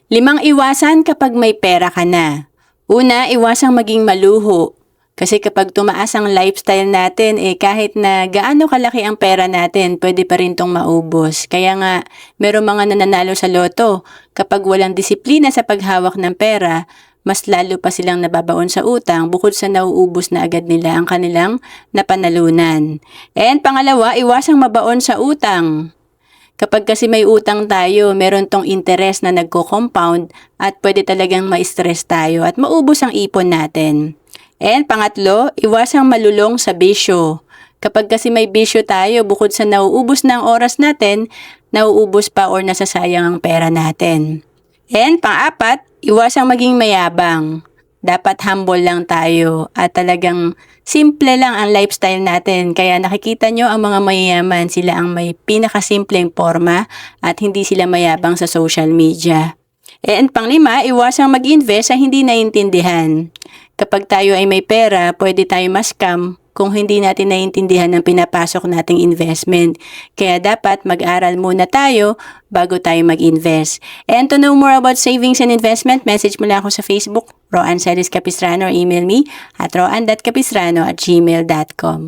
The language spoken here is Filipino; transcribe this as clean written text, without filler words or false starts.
Limang iwasan kapag may pera ka na. Una, iwasang maging maluho. Kasi kapag tumaas ang lifestyle natin, kahit na gaano kalaki ang pera natin, pwede pa rin tong maubos. Kaya nga, merong mga nananalo sa loto. Kapag walang disiplina sa paghawak ng pera, mas lalo pa silang nababaon sa utang bukod sa nauubos na agad nila ang kanilang napanalunan. And pangalawa, iwasang mabaon sa utang. Kapag kasi may utang tayo, meron tong interest na nagko-compound at pwede talagang ma-stress tayo at maubos ang ipon natin. And pangatlo, iwasang malulong sa bisyo. Kapag kasi may bisyo tayo, bukod sa nauubos na ang oras natin, nauubos pa or nasasayang ang pera natin. And pang-apat, iwasang maging mayabang. Dapat humble lang tayo at talagang simple lang ang lifestyle natin. Kaya nakikita nyo ang mga mayayaman, sila ang may pinakasimpleng forma at hindi sila mayabang sa social media. And panglima, iwasang mag-invest sa hindi naiintindihan. Kapag tayo ay may pera, pwede tayo ma-scam kung hindi natin naiintindihan ang pinapasok nating investment. Kaya dapat mag-aral muna tayo bago tayo mag-invest. And to know more about savings and investment, message mo lang ako sa Facebook, Roan Celis Capistrano, or email me at roan.capistrano@gmail.com.